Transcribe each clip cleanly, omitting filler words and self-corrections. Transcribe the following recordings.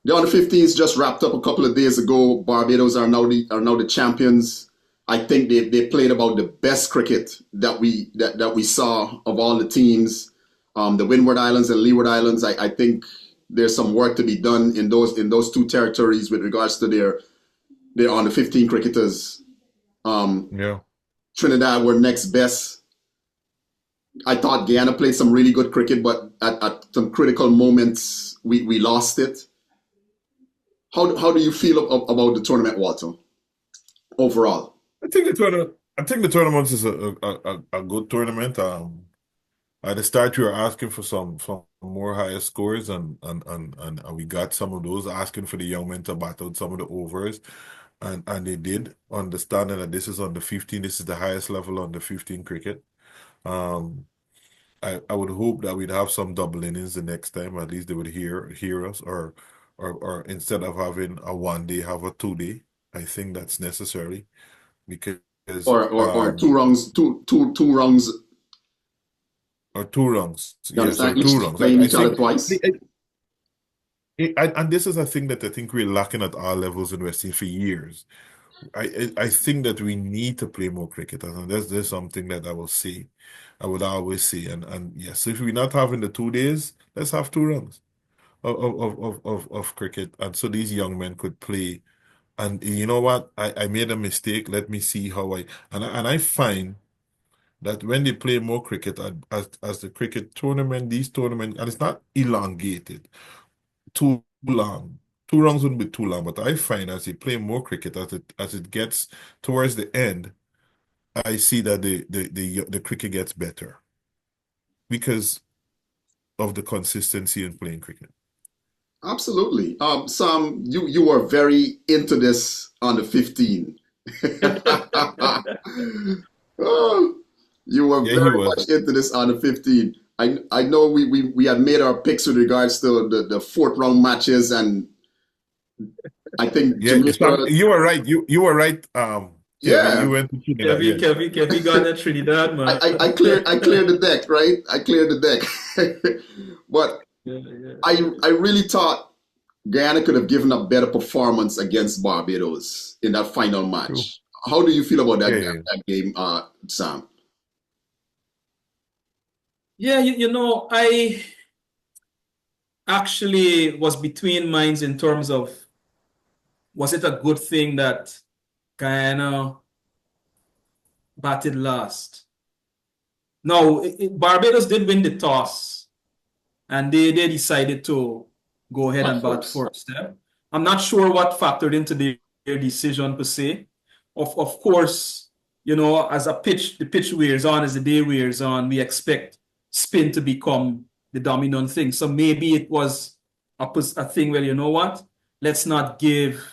The under 15s just wrapped up a couple of days ago. Barbados are now the champions. I think they played about the best cricket that we saw of all the teams. The Windward Islands and Leeward Islands. I think there's some work to be done in those two territories with regards to their under 15 cricketers. Um, Yeah. Trinidad were next best. I thought Guyana played some really good cricket, but at some critical moments we lost it. How do you feel about the tournament, Walter, overall? I think the tournament is a good tournament. At the start, we were asking for some more higher scores, and we got some of those, asking for the young men to bat out some of the overs, and they did, understanding that this is on the 15. This is the highest level on the 15 cricket. Um, I would hope that we'd have some double innings the next time. At least they would hear us, or instead of having a 1 day, have a 2 day. I think that's necessary because Or two um rungs, two rungs. or 2 rungs. You Yes, or understand? two Each rungs. playing I each other think twice. and this is a thing that I think we're lacking at all levels in West Indies for years. I think that we need to play more cricket, and there's something that I will say, I would always say, and yes, if we're not having the 2 days, let's have 2 rounds of cricket, and so these young men could play. And you know what? I made a mistake. Let me see how I find that when they play more cricket as the cricket tournament, these tournaments, and it's not elongated too long. 2 rounds wouldn't be too long, but I find as they play more cricket, as it gets towards the end, I see that the cricket gets better because of the consistency in playing cricket. Absolutely. Sam, you were very into this on the 15. Oh, you were Yeah, he very was. much into this on the 15. I know we had made our picks with regards to the fourth round matches, and I think Yeah, Jamaica. You were right. You were right. Kevin, you Yeah, went to Trinidad. Kevin, Yeah. Kevin, Kevin got that Trinidad, I, man. I, I cleared I cleared the deck, right? I cleared the deck. But Yeah, yeah, I really thought Guyana could have given a better performance against Barbados in that final True. match. How do you feel about Yeah, that, yeah, that game, Sam? yeah. I actually was between minds in terms of, was it a good thing that Guyana batted last? No, Barbados did win the toss, and they decided to go ahead At and bat first. first. I'm not sure what factored into their decision per se. Of course, as the pitch wears on, as the day wears on, we expect spin to become the dominant thing. So maybe it was a thing where, you know what? Let's not give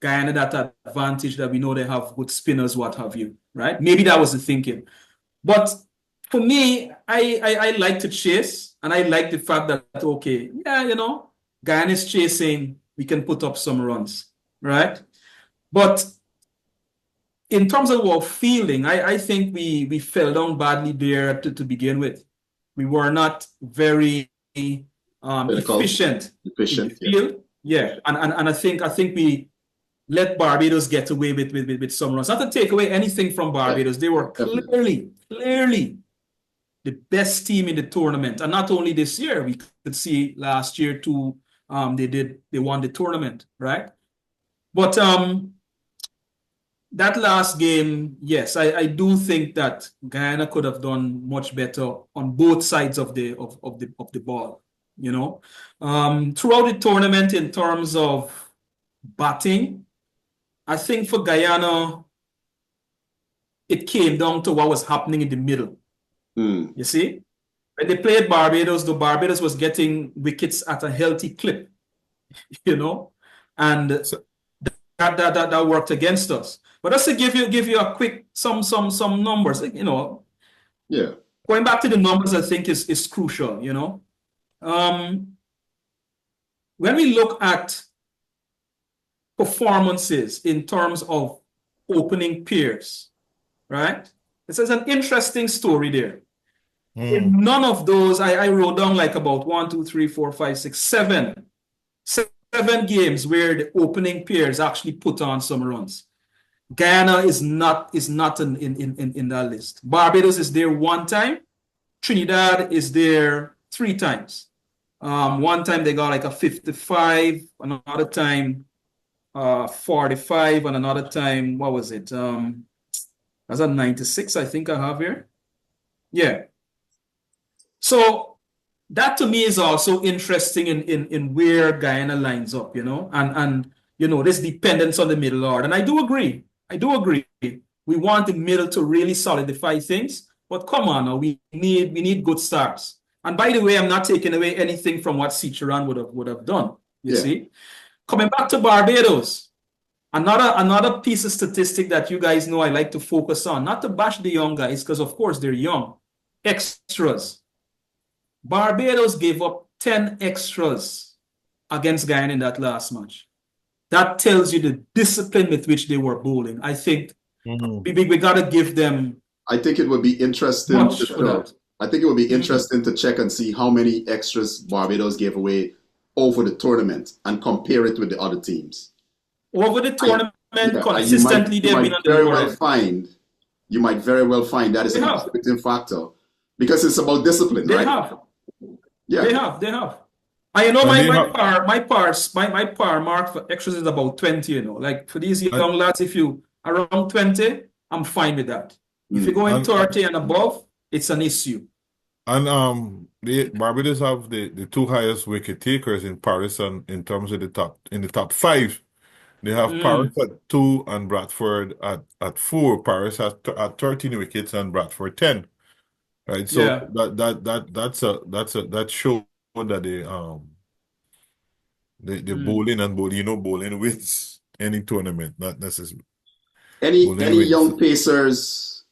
Guyana that advantage that we know they have good spinners, what have you, right? Maybe that was the thinking. But for me, I like to chase, and I like the fact that, okay, yeah, Guyana is chasing, we can put up some runs, right? But in terms of our feeling, I think we fell down badly there to begin with. We were not very Critical, efficient in the efficient, yeah. field. Yeah, and I think we let Barbados get away with some runs. Not to take away anything from Yeah, Barbados. They were definitely. clearly the best team in the tournament. And not only this year, we could see last year too, they won the tournament, right? But that last game, yes, I do think that Guyana could have done much better on both sides of the ball, you know. Throughout the tournament, in terms of batting, I think for Guyana, it came down to what was happening in the middle. Mm. You see? When they played Barbados, the Barbados was getting wickets at a healthy clip, you know, and So, that worked against us. But just to give you a quick some numbers, Yeah. going back to the numbers, I think is crucial. Um, when we look at performances in terms of opening pairs, right? This is an interesting story there. mm, In none of those, I wrote down like about 1, 2, 3, 4, 5, 6, 7 7 games where the opening pairs actually put on some runs. Guyana is not in that list. Barbados is there 1 time. Trinidad is there 3 times. One time they got like a 55, another time 45, and another time, what was it? That's a 96, I think I have here. Yeah. So that to me is also interesting in where Guyana lines up, and this dependence on the middle order. And I do agree. We want the middle to really solidify things, but come on now, we need good starts. And by the way, I'm not taking away anything from what Cicheran would have done. You see? Coming back to Barbados, another piece of statistic that you guys know I like to focus on, not to bash the young guys, because of course they're young. Extras. Barbados gave up 10 extras against Guyana in that last match. That tells you the discipline with which they were bowling. I think we got to give them. I think it would be interesting. I think it would be interesting to check and see how many extras Barbados gave away over the tournament and compare it with the other teams. Over the tournament, consistently they've been on the board. You might very well find that is a contributing factor because it's about discipline, right? They have. I know my par mark for extras is about 20, Like for these young lads, if you around 20, I'm fine with that. If you go in 30 and above, it's an issue. And the Barbados have the 2 highest wicket takers in Paris, and in terms of the top 5, they have Paris at 2 and Bradford at 4. Paris at 13 wickets and Bradford 10. Right, so that shows that the bowling wins any tournament, not necessarily. Any young pacers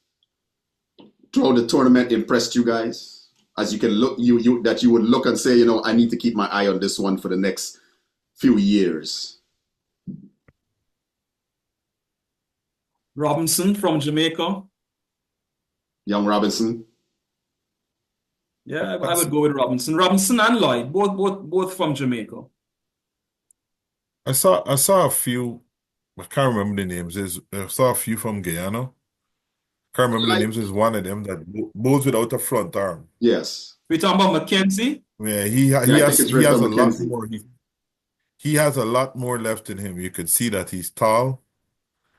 throughout the tournament impressed you guys? As you can look, that you would look and say, I need to keep my eye on this one for the next few years. Robinson from Jamaica. Young Robinson. Yeah, I would go with Robinson. Robinson and Lloyd, both from Jamaica. I saw a few. I can't remember the names. I saw a few from Guyana. Can't remember the names. Is one of them that bowls without a front arm. Yes. We talking about Mackenzie? Yeah, he has a lot more. He has a lot more left in him. You could see that he's tall.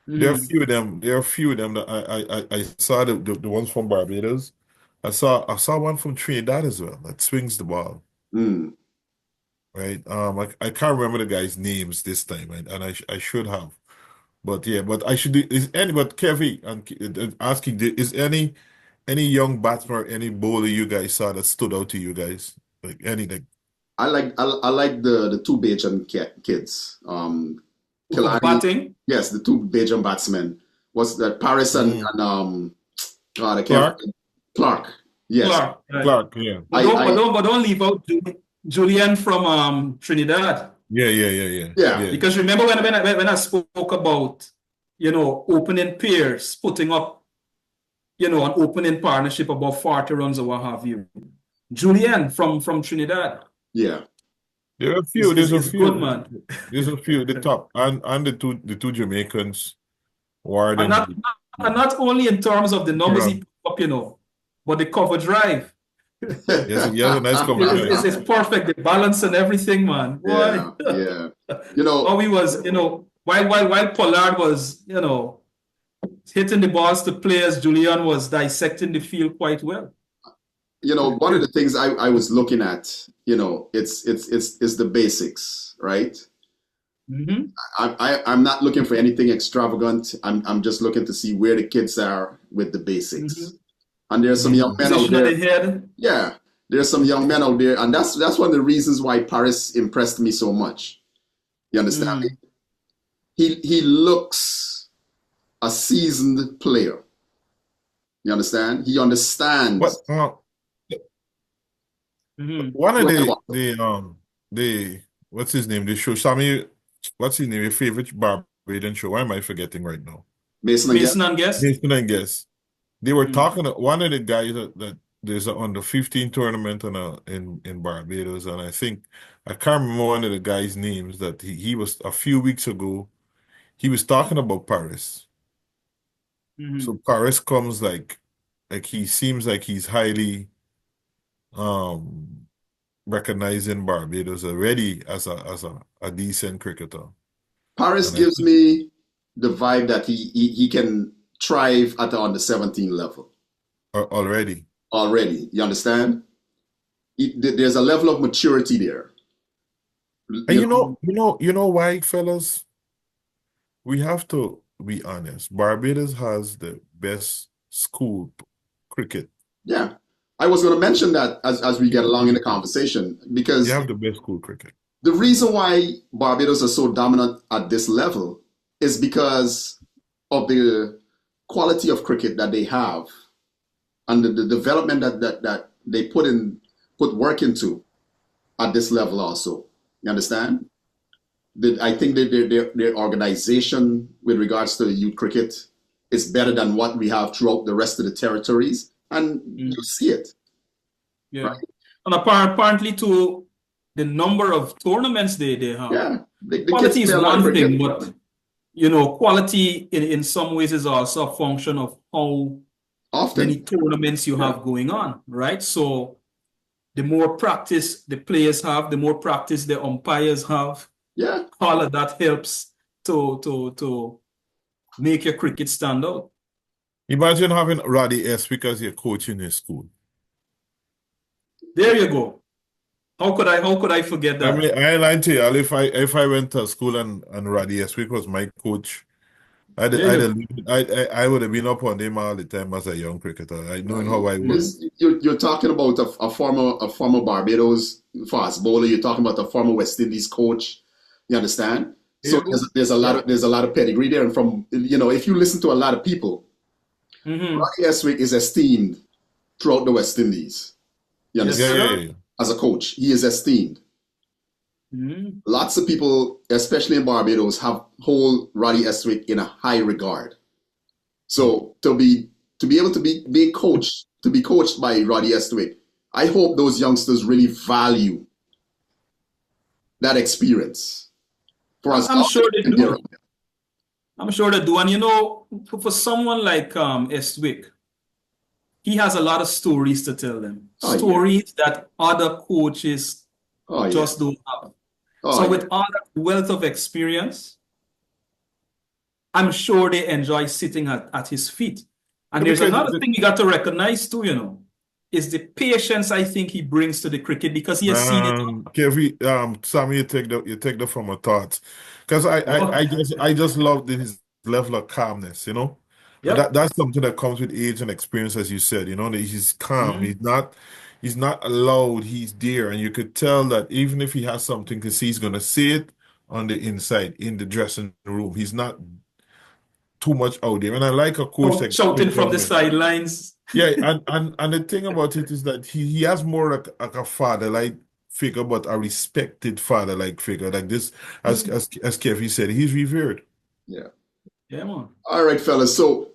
There are a few of them. That I saw the ones from Barbados. I saw one from Trinidad as well that swings the ball. Right. I can't remember the guys' names this time, right? And I should have. But I should do. But Kevin, I'm asking, is any young batsman or any bowler you guys saw that stood out to you guys? Like anything? I like the 2 Bajan kids. Batting? Yes, the 2 Bajan batsmen. Was that Paris and Clark? Yes, Clark. Yeah. But don't leave out Julian from Trinidad. Yeah. Because remember when I spoke about opening pairs, putting up an opening partnership above 40 runs or what have you. Julian from Trinidad. Yeah. There are a few. There's a few. Good, man. There's a few. The top and the two Jamaicans. And not only in terms of the numbers he put up, but the cover drive. Yes, he has a nice cover drive. It's perfect. The balance and everything, man. Yeah. How he was, while Pollard was, hitting the balls to players, Julian was dissecting the field quite well. One of the things I was looking at, it's the basics, right? I'm not looking for anything extravagant. I'm just looking to see where the kids are with the basics. And there's some young men out there. Yeah, there's some young men out there, and that's one of the reasons why Paris impressed me so much. You understand me? He looks a seasoned player. You understand? He understands. One of the what's his name? The show, Sammy. What's his name? Your favorite Barbadian show? Why am I forgetting right now? Mason and Guest. Mason and Guest. They were talking. One of the guys that there's a under 15 tournament in Barbados, and I can't remember one of the guys' names that he was a few weeks ago. He was talking about Paris. So Paris comes like he seems like he's highly um recognizing Barbados already as a decent cricketer. Paris And I gives think me the vibe that he can thrive at the under 17 level already. already. You understand? There's a level of maturity there. And You know, you know why, fellas? We have to be honest. Barbados has the best school cricket. yeah. I was going to mention that as we get along in the conversation You because have the best school cricket. the reason why Barbados are so dominant at this level is because of the quality of cricket that they have and the development that they put work into at this level also. You understand? I think that their organization with regards to youth cricket is better than what we have throughout the rest of the territories, and you see it, Yeah. right? And apparently too, the number of tournaments they have. Yeah, the kids Quality is play a lot of one thing, cricket. but quality in some ways is also a function of how many Often, tournaments you yeah, have going on, right? So the more practice the players have, the more practice the umpires have, yeah. all of that helps to make your cricket stand out. Imagine having Roddy S because you're coaching his school. There you go. How could I forget I that? mean, I ain't lying to you. If I went to school and Roddy S was my coach, There you go. I would have been up on him all the time as a young cricketer. Knowing how I was. You're talking about a former Barbados fast bowler. You're talking about a former West Indies coach. You understand? There So you go. there's a lot of pedigree there, and from if you listen to a lot of people, Mm-hmm. Rocky Eswick is esteemed throughout the West Indies. You Yes, understand? sir. As a coach, he is esteemed. Mm-hmm. Lots of people, especially in Barbados, hold Roddy Eswick in a high regard. So to be able to be coached by Roddy Estwick, I hope those youngsters really value that experience for us. I'm sure they do. I'm sure they do. And for someone like Estwick, he has a lot of stories to tell them. Oh, yeah. Stories that other coaches Oh, yeah. just don't have. Oh, So yeah. with all that wealth of experience, I'm sure they enjoy sitting at his feet. And there's Because another thing you got to recognize too, is the patience I think he brings to the cricket because he has seen it all. Kevin, Sammy, you take that from my thoughts, because I just love his level of calmness, and Yep. that's something that comes with age and experience, as you said, that he's calm, Mhm. he's not loud, he's there, and you could tell that even if he has something to say, he's gonna say it on the inside in the dressing room. He's not too much out there, and I like a coach that Shouting gets from on the with. sidelines. Yeah, and the thing about it is that he has more like a father-like figure, but a respected father-like figure. Like this, as Kevin said, he's revered. Yeah. Yeah, man. All right, fellas. So